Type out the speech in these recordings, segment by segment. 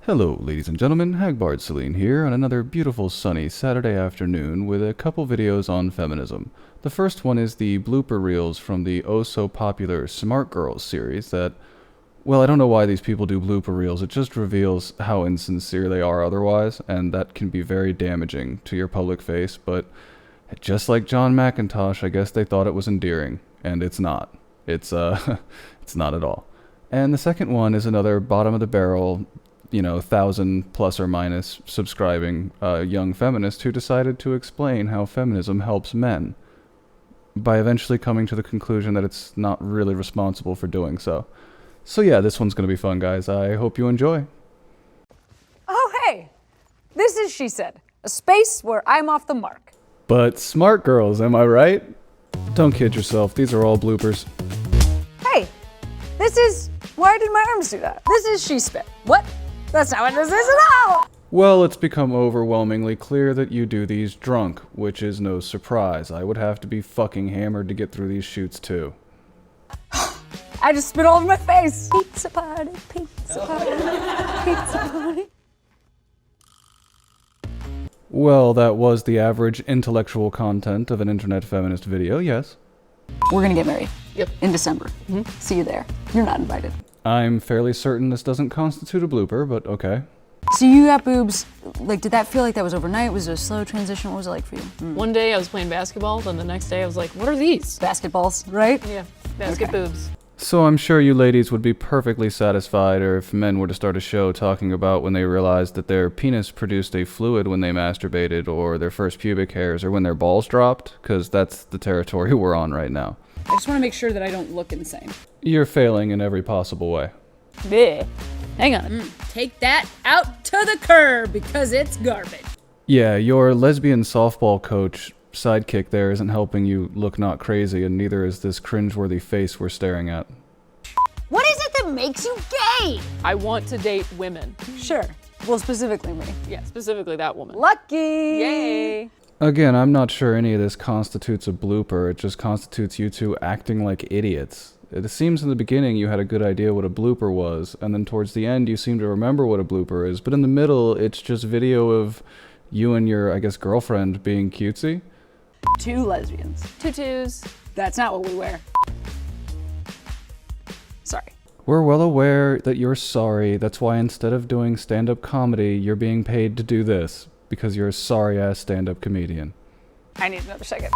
Hello, ladies and gentlemen, Hagbard Celine here on another beautiful sunny Saturday afternoon with a couple videos on feminism. The first one is the blooper reels from the oh-so-popular Smart Girls series that, well, I don't know why these people do blooper reels, it just reveals how insincere they are otherwise, and that can be very damaging to your public face, but just like John McIntosh, I guess they thought it was endearing, and it's not. It's it's not at all. And the second one is another bottom-of-the-barrel, 1,000 plus or minus subscribing young feminist who decided to explain how feminism helps men by eventually coming to the conclusion that it's not really responsible for doing so. So yeah, this one's going to be fun, guys. I hope you enjoy. Oh, hey! This is She Said, a space where I'm off the mark. But smart girls, am I right? Don't kid yourself, these are all bloopers. Hey! This is... Why did my arms do that? This is She Spit. What? That's not what this is at all! Well, it's become overwhelmingly clear that you do these drunk, which is no surprise. I would have to be fucking hammered to get through these shoots too. I just spit all over my face! Pizza party, pizza party, pizza party. Well, that was the average intellectual content of an internet feminist video, yes. We're gonna get married. Yep. In December. See you there. You're not invited. I'm fairly certain this doesn't constitute a blooper, but okay. So you got boobs. Like, did that feel like that was overnight? Was it a slow transition? What was it like for you? One day I was playing basketball, then the next day I was like, what are these? Basketballs, right? Yeah, basket boobs. So I'm sure you ladies would be perfectly satisfied if men were to start a show talking about when they realized that their penis produced a fluid when they masturbated, or their first pubic hairs, or when their balls dropped, because that's the territory we're on right now. I just want to make sure that I don't look insane. You're failing in every possible way. Bleh. Hang on. Take that out to the curb because it's garbage. Yeah, your lesbian softball coach sidekick there isn't helping you look not crazy, and neither is this cringeworthy face we're staring at. What is it that makes you gay? I want to date women. Sure. Well, specifically me. Yeah, specifically that woman. Lucky! Yay! Again, I'm not sure any of this constitutes a blooper, it just constitutes you two acting like idiots. It seems in the beginning you had a good idea what a blooper was, and then towards the end you seem to remember what a blooper is, but in the middle it's just video of you and your, I guess, girlfriend being cutesy. Two lesbians. Tutus. That's not what we wear. Sorry. We're well aware that you're sorry, that's why instead of doing stand-up comedy, you're being paid to do this, because you're a sorry-ass stand-up comedian. I need another second.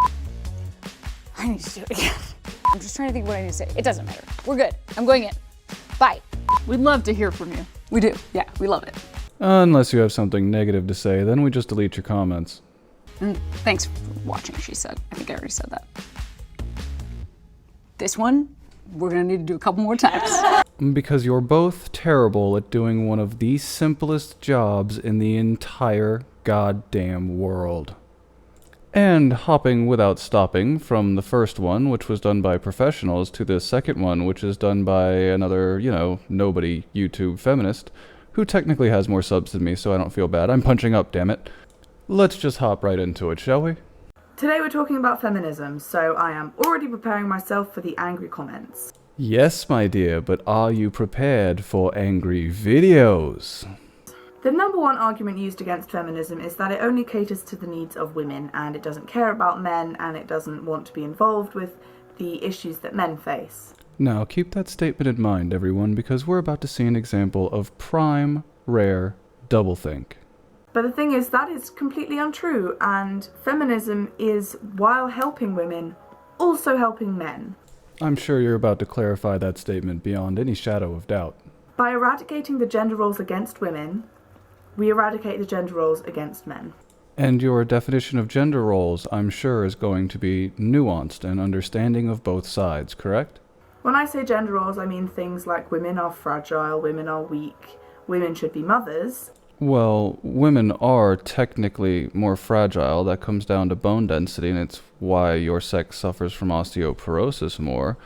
I need to do it again. I'm just trying to think of what I need to say. It doesn't matter. We're good. I'm going in. Bye. We'd love to hear from you. We do. Yeah, we love it. Unless you have something negative to say, then we just delete your comments. Thanks for watching, She Said. I think I already said that. This one, we're gonna need to do a couple more times. Because you're both terrible at doing one of the simplest jobs in the entire goddamn world. And hopping without stopping from the first one, which was done by professionals, to the second one, which is done by another, nobody YouTube feminist, who technically has more subs than me, so I don't feel bad. I'm punching up, damn it. Let's just hop right into it, shall we? Today we're talking about feminism, so I am already preparing myself for the angry comments. Yes, my dear, but are you prepared for angry videos? The number one argument used against feminism is that it only caters to the needs of women, and it doesn't care about men, and it doesn't want to be involved with the issues that men face. Now, keep that statement in mind, everyone, because we're about to see an example of prime, rare, doublethink. But the thing is, that is completely untrue, and feminism is, while helping women, also helping men. I'm sure you're about to clarify that statement beyond any shadow of doubt. By eradicating the gender roles against women, we eradicate the gender roles against men. And your definition of gender roles, I'm sure, is going to be nuanced and understanding of both sides, correct? When I say gender roles, I mean things like women are fragile, women are weak, women should be mothers. Well, women are technically more fragile. That comes down to bone density, and it's why your sex suffers from osteoporosis more.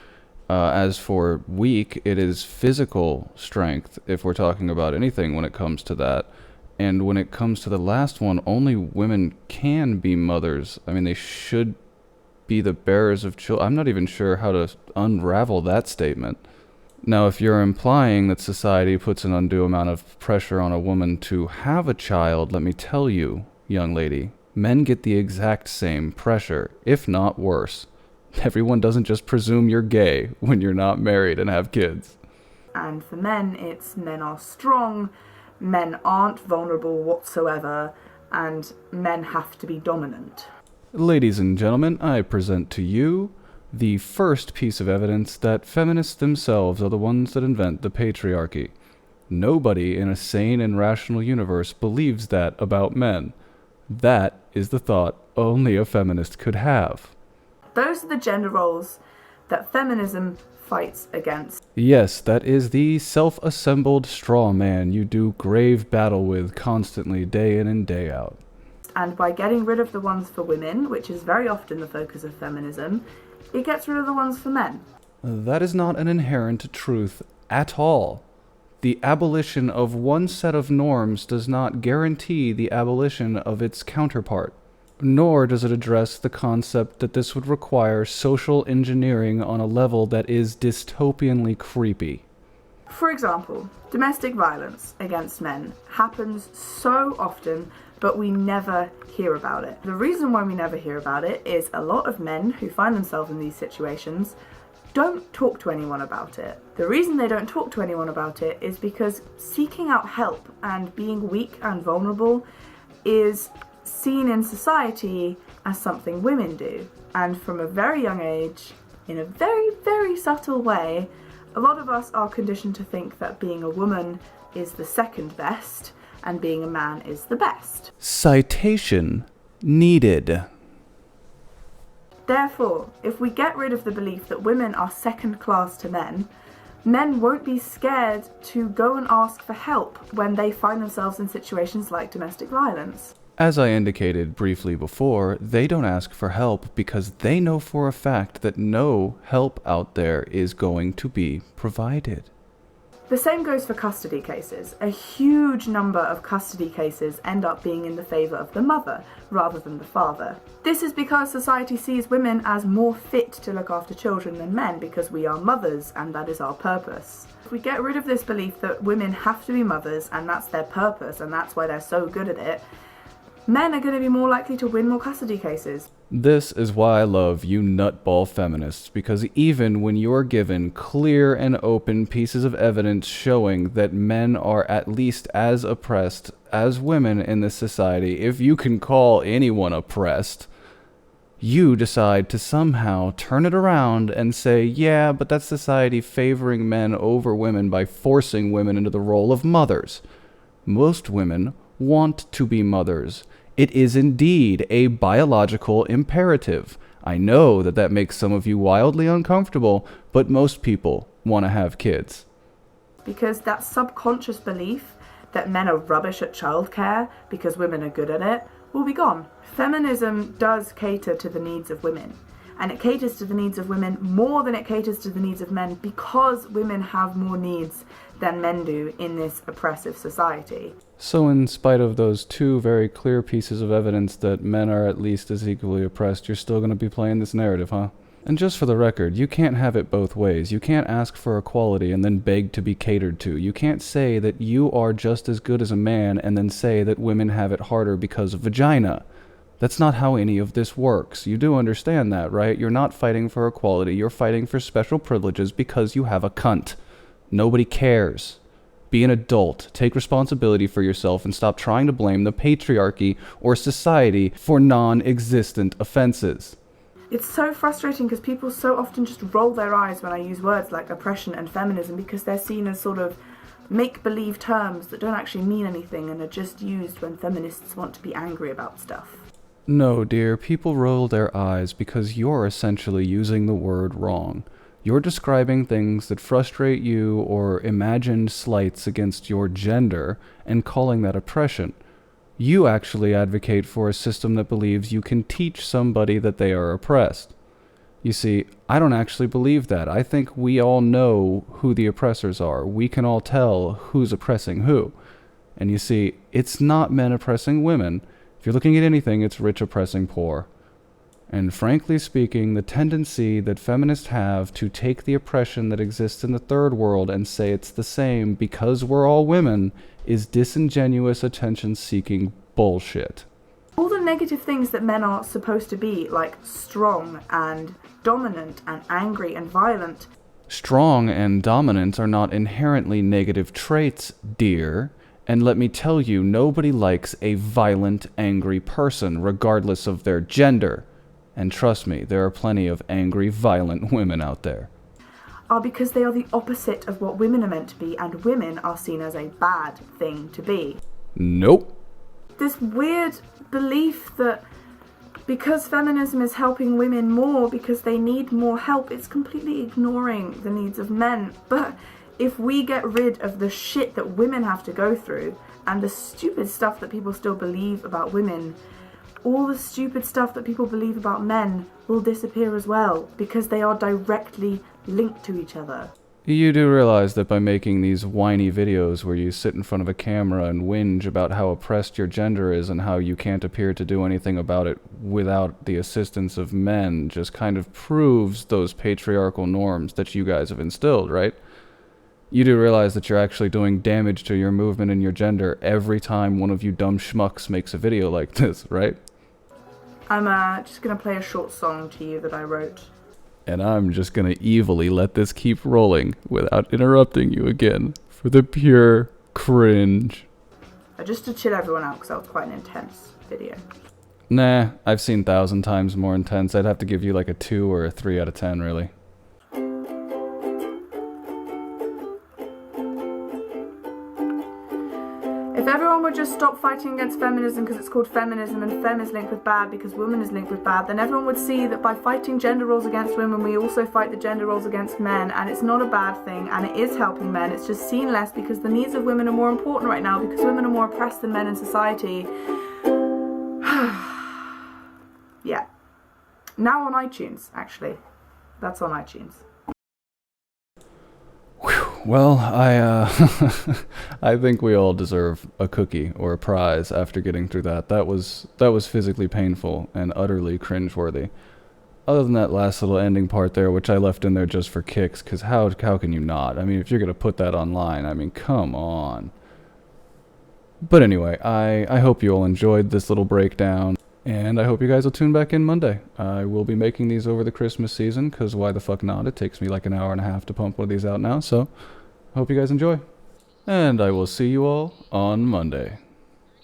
As for weak, it is physical strength, if we're talking about anything when it comes to that. And when it comes to the last one, only women can be mothers. I mean, they should be the bearers of children. I'm not even sure how to unravel that statement. Now, if you're implying that society puts an undue amount of pressure on a woman to have a child, let me tell you, young lady, men get the exact same pressure, if not worse. Everyone doesn't just presume you're gay when you're not married and have kids. And for men, it's men are strong, men aren't vulnerable whatsoever, and men have to be dominant. Ladies and gentlemen, I present to you the first piece of evidence that feminists themselves are the ones that invent the patriarchy. Nobody in a sane and rational universe believes that about men. That is the thought only a feminist could have. Those are the gender roles that feminism fights against. Yes, that is the self-assembled straw man you do grave battle with constantly, day in and day out. And by getting rid of the ones for women, which is very often the focus of feminism, it gets rid of the ones for men. That is not an inherent truth at all. The abolition of one set of norms does not guarantee the abolition of its counterpart, nor does it address the concept that this would require social engineering on a level that is dystopianly creepy. For example, domestic violence against men happens so often, but we never hear about it. The reason why we never hear about it is a lot of men who find themselves in these situations don't talk to anyone about it. The reason they don't talk to anyone about it is because seeking out help and being weak and vulnerable is seen in society as something women do. And from a very young age, in a very, very subtle way, a lot of us are conditioned to think that being a woman is the second best and being a man is the best. Citation needed. Therefore, if we get rid of the belief that women are second class to men, men won't be scared to go and ask for help when they find themselves in situations like domestic violence. As I indicated briefly before, they don't ask for help because they know for a fact that no help out there is going to be provided. The same goes for custody cases. A huge number of custody cases end up being in the favour of the mother rather than the father. This is because society sees women as more fit to look after children than men because we are mothers and that is our purpose. If we get rid of this belief that women have to be mothers and that's their purpose and that's why they're so good at it, men are going to be more likely to win more custody cases. This is why I love you nutball feminists, because even when you're given clear and open pieces of evidence showing that men are at least as oppressed as women in this society, if you can call anyone oppressed, you decide to somehow turn it around and say, yeah, but that's society favoring men over women by forcing women into the role of mothers. Most women want to be mothers. It is indeed a biological imperative. I know that that makes some of you wildly uncomfortable, but most people want to have kids. Because that subconscious belief that men are rubbish at childcare because women are good at it will be gone. Feminism does cater to the needs of women. And it caters to the needs of women more than it caters to the needs of men because women have more needs than men do in this oppressive society. So in spite of those two very clear pieces of evidence that men are at least as equally oppressed, you're still going to be playing this narrative, huh? And just for the record, you can't have it both ways. You can't ask for equality and then beg to be catered to. You can't say that you are just as good as a man and then say that women have it harder because of vagina. That's not how any of this works. You do understand that, right? You're not fighting for equality. You're fighting for special privileges because you have a cunt. Nobody cares. Be an adult. Take responsibility for yourself and stop trying to blame the patriarchy or society for non-existent offenses. It's so frustrating because people so often just roll their eyes when I use words like oppression and feminism because they're seen as sort of make-believe terms that don't actually mean anything and are just used when feminists want to be angry about stuff. No, dear, people roll their eyes because you're essentially using the word wrong. You're describing things that frustrate you or imagined slights against your gender and calling that oppression. You actually advocate for a system that believes you can teach somebody that they are oppressed. You see, I don't actually believe that. I think we all know who the oppressors are. We can all tell who's oppressing who. And you see, it's not men oppressing women. If you're looking at anything, it's rich oppressing poor. And frankly speaking, the tendency that feminists have to take the oppression that exists in the third world and say it's the same because we're all women is disingenuous, attention-seeking bullshit. All the negative things that men are supposed to be, like strong and dominant and angry and violent. Strong and dominant are not inherently negative traits, dear. And let me tell you, nobody likes a violent, angry person, regardless of their gender. And trust me, there are plenty of angry, violent women out there. Are because they are the opposite of what women are meant to be, and women are seen as a bad thing to be. Nope. This weird belief that because feminism is helping women more because they need more help, it's completely ignoring the needs of men. But if we get rid of the shit that women have to go through and the stupid stuff that people still believe about women, all the stupid stuff that people believe about men will disappear as well, because they are directly linked to each other. You do realize that by making these whiny videos where you sit in front of a camera and whinge about how oppressed your gender is and how you can't appear to do anything about it without the assistance of men just kind of proves those patriarchal norms that you guys have instilled, right? You do realize that you're actually doing damage to your movement and your gender every time one of you dumb schmucks makes a video like this, right? I'm just gonna play a short song to you that I wrote. And I'm just gonna evilly let this keep rolling without interrupting you again for the pure cringe. Just to chill everyone out, because that was quite an intense video. Nah, I've seen 1,000 times more intense. I'd have to give you like a 2 or a 3 out of 10, really. If everyone would just stop fighting against feminism because it's called feminism and fem is linked with bad because woman is linked with bad, then everyone would see that by fighting gender roles against women, we also fight the gender roles against men, and it's not a bad thing, and it is helping men. It's just seen less because the needs of women are more important right now, because women are more oppressed than men in society. Yeah. Now on iTunes, actually. That's on iTunes. Well, I think we all deserve a cookie or a prize after getting through that. That was physically painful and utterly cringeworthy. Other than that last little ending part there, which I left in there just for kicks, because how can you not? I mean, if you're going to put that online, I mean, come on. But anyway, I hope you all enjoyed this little breakdown. And I hope you guys will tune back in Monday. I will be making these over the Christmas season, because why the fuck not? It takes me like an hour and a half to pump one of these out now, so I hope you guys enjoy. And I will see you all on Monday.